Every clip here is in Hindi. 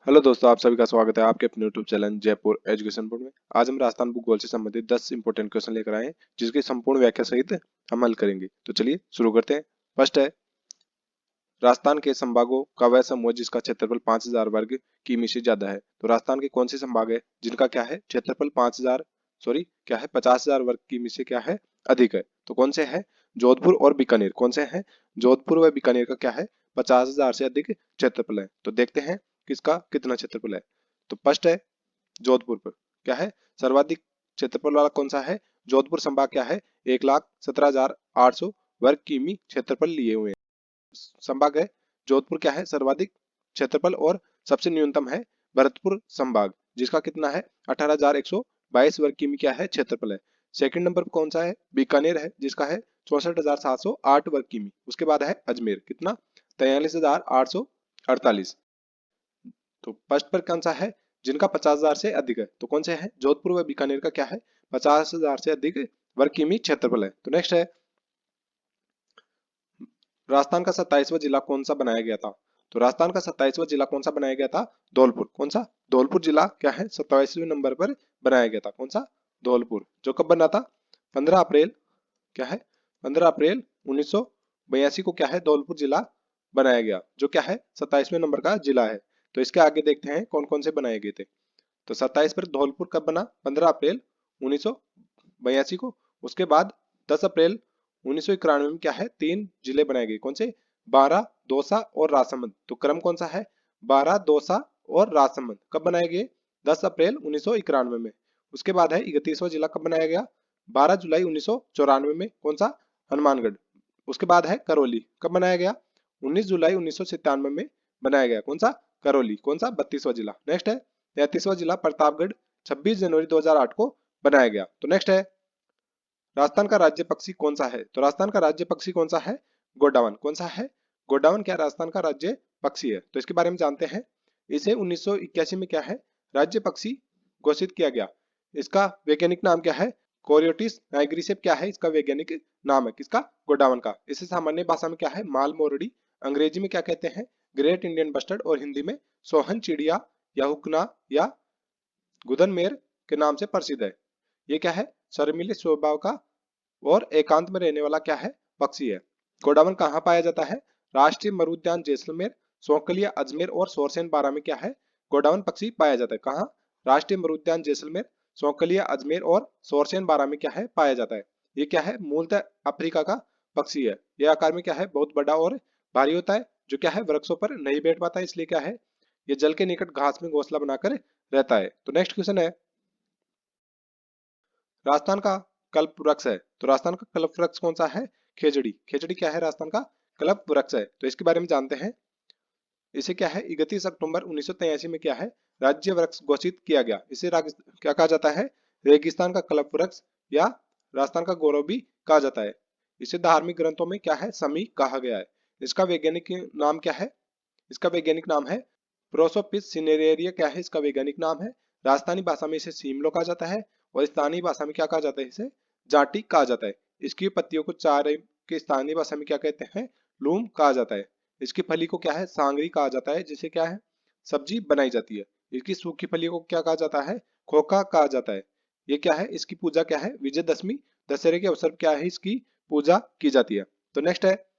हेलो दोस्तों, आप सभी का स्वागत है आपके अपने YouTube channel Jaipur education board में। आज हम राजस्थान भूगोल से संबंधित 10 इंपॉर्टेंट क्वेश्चन लेकर आए हैं, जिसकी संपूर्ण व्याख्या सहित हम हल करेंगे। तो चलिए शुरू करते हैं। फर्स्ट है, राजस्थान के संभागों का वह समूह जिसका क्षेत्रफल 5000 वर्ग किमी से ज्यादा है। तो राजस्थान के कौन से संभाग है जिनका क्या है क्षेत्रफल 50,000 वर्ग किमी से क्या है अधिक है। तो कौन से है? जोधपुर और बीकानेर। कौन से हैं? जोधपुर व बीकानेर का क्या है 50,000 से अधिक क्षेत्रफल है। तो देखते हैं किसका कितना क्षेत्रफल है। तो फर्स्ट है जोधपुर पर क्या है सर्वाधिक क्षेत्रफल वाला कौन सा है? जोधपुर संभाग क्या है 1,17,800 वर्ग किमी क्षेत्रफल लिए हुए संभाग है। जोधपुर क्या है सर्वाधिक क्षेत्रफल और सबसे न्यूनतम है भरतपुर संभाग, जिसका कितना है 18,122 वर्ग किमी क्या है क्षेत्रफल है। सेकंड नंबर पर कौन सा है? बीकानेर है, जिसका है 64,708 वर्ग किमी। उसके बाद है अजमेर, कितना 43,848। तो फर्स्ट पर कौन सा है जिनका 50,000 से अधिक है? तो कौन से है? जोधपुर व बीकानेर का क्या है 50,000 से अधिक वर्ग किमी क्षेत्रफल है। तो नेक्स्ट है, राजस्थान का 27वां जिला कौन सा बनाया गया था? तो राजस्थान का 27वां जिला कौन सा बनाया गया था? धौलपुर। कौन सा? धौलपुर जिला क्या है 27वें नंबर पर बनाया गया था। कौन सा? धौलपुर। जो कब बना था? 15 अप्रैल क्या है 15 अप्रैल 1982 को क्या है धौलपुर जिला बनाया गया, जो क्या है 27वें नंबर का जिला है। तो इसके आगे देखते हैं कौन कौन से बनाए गए थे। तो 27 पर धौलपुर कब बना? 15 अप्रैल 1982 को। उसके बाद 10 अप्रैल 1991 में क्या है 3 जिले बनाए गए। कौन से? बारां, दौसा और राजसमंद। तो क्रम कौन सा है? बारां, दौसा और राजसमंद कब बनाए गए? 10 अप्रैल 1991 में। उसके बाद है 31वां जिला कब बनाया गया? 12 जुलाई 1994 में। कौन सा? हनुमानगढ़। उसके बाद है करौली, कब बनाया गया? 19 जुलाई 1997 में बनाया गया। कौन सा? करौली। कौन सा? 32वां जिला। नेक्स्ट है 33वां जिला प्रतापगढ़, 26 जनवरी 2008 को बनाया गया। तो नेक्स्ट है, राजस्थान का राज्य पक्षी कौन सा है? तो राजस्थान का राज्य पक्षी कौन सा है? गोडावन। कौन सा है? गोडावन क्या राजस्थान का राज्य पक्षी है। तो इसके बारे में जानते हैं। इसे 1981 में क्या है राज्य पक्षी घोषित किया गया। इसका वैज्ञानिक नाम क्या है? कोरियोटिस नाइग्रिसेप क्या है इसका वैज्ञानिक नाम है किसका? गोडावन का। इसे सामान्य भाषा में क्या है? माल मोरडी। अंग्रेजी में क्या कहते हैं? Great Indian bustard. और हिंदी में सोहन चिड़िया या हुकना या गुदनमेर के नाम से प्रसिद्ध है। ये क्या है? शर्मीले स्वभाव का और एकांत में रहने वाला क्या है पक्षी है। गोडावन कहाँ पाया जाता है? राष्ट्रीय मरुद्यान जैसलमेर, सौकलिया, अजमेर और सोरसेन बारा में क्या है गोडावन पक्षी पाया जाता है। कहाँ? राष्ट्रीय मरुद्यान जैसलमेर, सौकलिया, अजमेर और सोरसेन बारा में क्या है पाया जाता है। ये क्या है मूलतः अफ्रीका का पक्षी है। यह आकार में क्या है बहुत बड़ा और भारी होता है, जो क्या है वृक्षों पर नहीं बैठ पाता है, इसलिए क्या है ये जल के निकट घास में घोंसला बनाकर रहता है। तो नेक्स्ट क्वेश्चन है, राजस्थान का कल्प वृक्ष है। तो राजस्थान का कल्प वृक्ष कौन सा है? खेजड़ी। खेजड़ी क्या है राजस्थान का कल्प वृक्ष है। तो इसके बारे में जानते हैं। इसे क्या है 31 अक्टूबर 1983 में क्या है राज्य वृक्ष घोषित किया गया। इसे क्या कहा जाता है? रेगिस्तान का कल्प वृक्ष या राजस्थान का गौरव भी कहा जाता है। इसे धार्मिक ग्रंथों में क्या है समी कहा गया है। इसका वैज्ञानिक नाम क्या है? इसका वैज्ञानिक नाम है प्रोसोपिस सिनेरेरिया। क्या है इसका वैज्ञानिक नाम है? राजस्थानी भाषा में इसे सीमलो कहा जाता है और स्थानीय भाषा में क्या कहा जाता है? इसे जाटी कहा जाता है। इसकी पत्तियों को चारे के स्थानीय भाषा में क्या कहते हैं? लूम कहा जाता है। इसकी फली को क्या है सांगरी कहा जाता है, जिसे क्या है सब्जी बनाई जाती है। इसकी सूखी फलियों को क्या कहा जाता है? खोखा कहा जाता है। ये क्या है इसकी पूजा क्या है विजयदशमी दशहरे के अवसर क्या है इसकी पूजा की जाती है। तो नेक्स्ट है,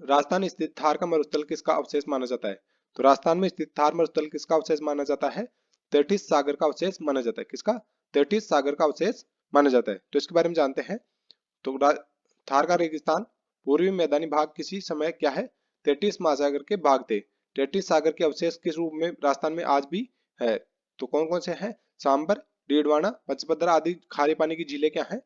राजस्थान स्थित थार का मरुस्थल किसका अवशेष माना जाता है? तो राजस्थान में स्थित थार मरुस्थल किसका अवशेष माना जाता है? तैतीस सागर का अवशेष माना जाता है। किसका? तैतीस सागर का अवशेष माना जाता है। तो इसके बारे में जानते हैं। तो थार का रेगिस्तान पूर्वी मैदानी भाग किसी समय क्या है तैतीस महासागर के भाग थे। तैतीस सागर के अवशेष किस रूप में राजस्थान में आज भी है? तो कौन कौन से हैं? सांबर, डीडवाना, पचपदरा आदि खारे पानी की झीलें क्या है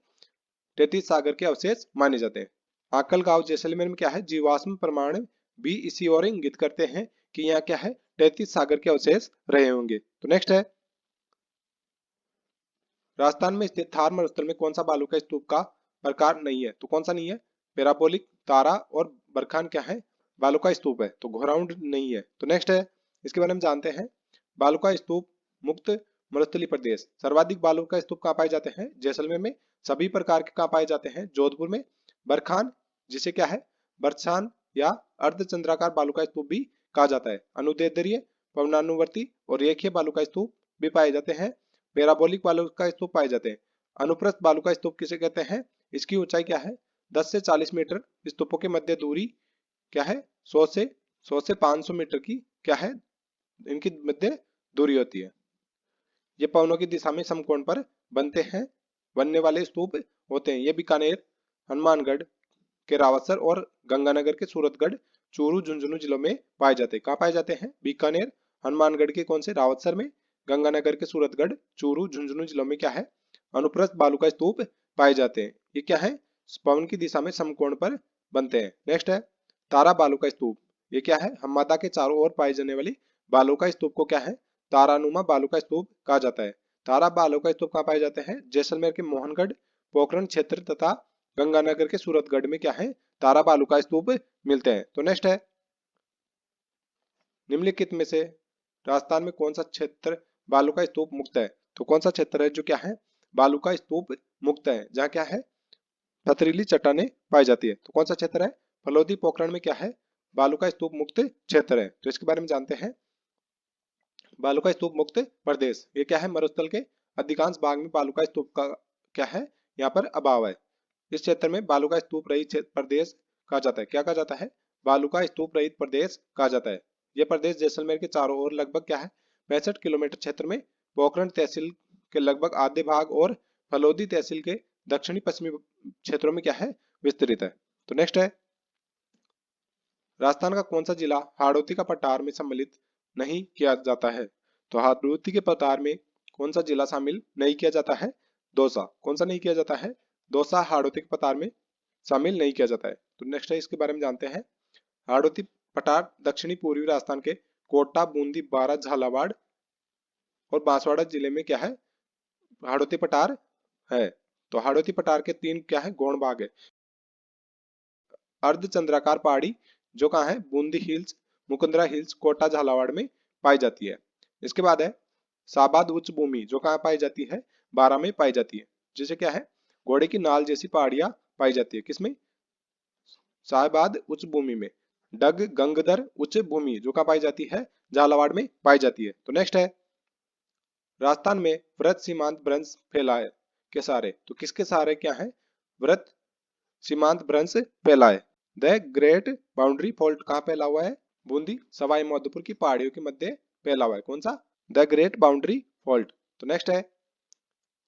33 सागर के अवशेष माने जाते हैं। आकल गांव जैसलमेर में क्या है जीवाश्म प्रमाण भी इसी ओर इंगित करते हैं कि यहाँ क्या है 33 सागर के अवशेष रहे होंगे। तो नेक्स्ट है, राजस्थान में स्थित थार मरुस्थल में कौन सा बालू का स्तूप का प्रकार नहीं है? तो कौन सा नहीं है? पेरापोलिक, तारा और बरखान क्या है बालू का स्तूप है। तो घोराउंड नहीं है। तो नेक्स्ट है, इसके बारे में जानते हैं। बालू का स्तूप मुक्त मरुस्थलीय प्रदेश, सर्वाधिक बालू का स्तूप कहाँ पाए जाते हैं? जैसलमेर में। सभी प्रकार के कहाँ पाए जाते हैं? जोधपुर में। बरखान जिसे क्या है बरछान या अर्धचंद्राकार बालू का स्तूप भी कहा जाता है। अनुदैर्ध्य पवनानुवर्ती और रेखीय बालू का स्तूप भी पाए जाते हैं। पैराबोलिक बालू का स्तूप पाए जाते हैं। अनुप्रस्थ बालू का स्तूप किसे कहते हैं? इसकी ऊंचाई क्या है? 10 से 40 मीटर। स्तूपों के मध्य दूरी क्या है? 100 से 500 मीटर की क्या है इनकी मध्य दूरी होती है। ये पवनों की दिशा में समकोण पर बनने वाले स्तूप होते हैं। ये बीकानेर, हनुमानगढ़ के रावतसर और गंगानगर के सूरतगढ़, चूरू, झुंझुनू जिलों में पाए जाते हैं। कहाँ पाए जाते हैं? बीकानेर, हनुमानगढ़ के कौन से? रावतसर में, गंगानगर के सूरतगढ़, चूरू, झुंझुनू जिलों में क्या है? अनुप्रस्थ बालू का स्तूप पाए जाते हैं। ये क्या है? पवन की दिशा में समकोण पर बनते हैं। नेक्स्ट है तारा बालू का स्तूप। ये क्या है? हममादा के चारों ओर पाई जाने वाली बालू का स्तूप को क्या है? तारानुमा बालू का स्तूप कहा जाता है। तारा बालू का स्तूप कहाँ पाए जाते हैं? जैसलमेर के मोहनगढ़, पोखरण क्षेत्र तथा गंगानगर के सूरतगढ़ में क्या है? तारा बालू का स्तूप मिलते हैं। तो नेक्स्ट है निम्नलिखित में से राजस्थान में कौन सा क्षेत्र बालू का स्तूप मुक्त है? तो कौन सा क्षेत्र है जो क्या है बालू का स्तूप मुक्त है, जहाँ क्या है पथरीली चट्टानें पाई जाती है? तो कौन सा क्षेत्र है? फलोदी पोखरण में क्या है बालू का स्तूप मुक्त क्षेत्र है। तो इसके बारे में जानते हैं। बालू का स्तूप मुक्त प्रदेश, ये क्या है? मरुस्थल के अधिकांश भाग में बालू का स्तूप का क्या है यहाँ पर अभाव है। इस क्षेत्र में बालू का स्तूप रहित प्रदेश कहा जाता है। क्या कहा जाता है? बालू का स्तूप रहित प्रदेश कहा जाता है। यह प्रदेश जैसलमेर के चारों ओर लगभग क्या है 65 किलोमीटर क्षेत्र में, पोखरण तहसील के लगभग आधे भाग और फलोदी तहसील के दक्षिणी पश्चिमी क्षेत्रों में क्या है विस्तृत है। तो नेक्स्ट है राजस्थान का कौन सा जिला हाड़ौती का पठार में सम्मिलित नहीं किया जाता है? तो हाड़ौती के पठार में कौन सा जिला शामिल नहीं किया जाता है? दौसा। कौन सा नहीं किया जाता है? दौसा हाड़ौती के पठार में शामिल नहीं किया जाता है। तो नेक्स्ट है इसके बारे में जानते हैं। हाड़ौती पठार दक्षिणी पूर्वी राजस्थान के कोटा, बूंदी, बारां, झालावाड़ और बांसवाड़ा जिले में क्या है हाड़ौती पठार है। तो हाड़ौती पठार के 3 क्या है गौण भाग है। अर्धचंद्राकार पहाड़ी जो कहाँ है बूंदी हिल्स, मुकुंदरा हिल्स, कोटा, झालावाड़ में पाई जाती है। इसके बाद है साबाद उच्च भूमि जो कहाँ पाई जाती है? बारां में पाई जाती है। जिसे क्या है घोड़े की नाल जैसी पहाड़ियां पाई जाती है। किसमें? साबाद उच्च भूमि में। डग गंगदर उच्च भूमि जो कहाँ पाई जाती है? झालावाड़ में पाई जाती है। तो नेक्स्ट है राजस्थान में वृत्त सीमांत भ्रंश फैला है के सहारे। तो किसके सहारे क्या है वृत्त सीमांत भ्रंश फैला है? द ग्रेट बाउंड्री फॉल्ट कहाँ फैला हुआ है? बूंदी सवाई माधोपुर की पहाड़ियों के मध्य फैला हुआ है। कौन सा? The great boundary fault. तो नेक्स्ट है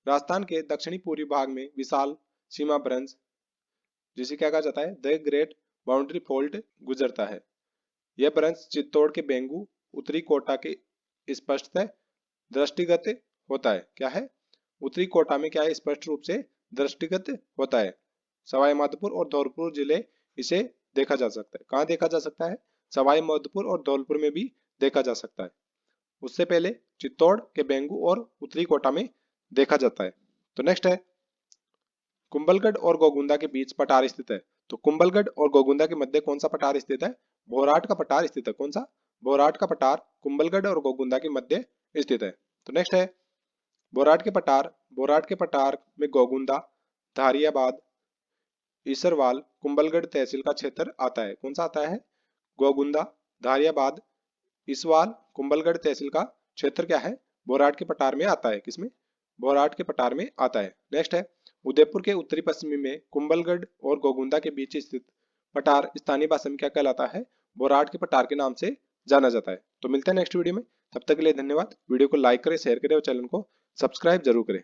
राजस्थान के दक्षिणी पूर्वी भाग में विशाल सीमा भ्रंश जिसे क्या कहा जाता है? द ग्रेट बाउंड्री फॉल्ट गुजरता है। यह भ्रंश चित्तौड़ के बेंगू, उत्तरी कोटा के स्पष्ट दृष्टिगत होता है। क्या है? उत्तरी कोटा में क्या है स्पष्ट रूप से दृष्टिगत होता है। सवाई माधोपुर और धौलपुर जिले इसे देखा जा सकता है। कहाँ देखा जा सकता है? सवाई माधोपुर और धौलपुर में भी देखा जा सकता है। उससे पहले चित्तौड़ के बेंगू और उत्तरी कोटा में देखा जाता है। तो नेक्स्ट है कुंभलगढ़ और गोगुंदा के बीच पठार स्थित है। तो कुंभलगढ़ और गोगुंदा के मध्य कौन सा पठार स्थित है? भोराट का पठार स्थित है। कौन सा? भोराट का पठार कुंभलगढ़ और गोगुंदा के मध्य स्थित है। तो नेक्स्ट है बोराट के पठार में गोगुंदा, धारियाबाद, ईसरवाल, कुंभलगढ़ तहसील का क्षेत्र आता है। कौन सा आता है? गोगुंदा, धारियाबाद, ईसवाल, कुंभलगढ़ तहसील का क्षेत्र क्या है बोराट के पठार में आता है। किसमें? बोराट के पठार में आता है। नेक्स्ट है उदयपुर के उत्तरी पश्चिमी में कुंभलगढ़ और गोगुंदा के बीच स्थित पठार स्थानीय भाषा में क्या कहलाता है? बोराट के पठार के नाम से जाना जाता है। तो मिलते हैं नेक्स्ट वीडियो में, तब तक के लिए धन्यवाद। वीडियो को लाइक करें, शेयर करें और चैनल को सब्सक्राइब जरूर करें।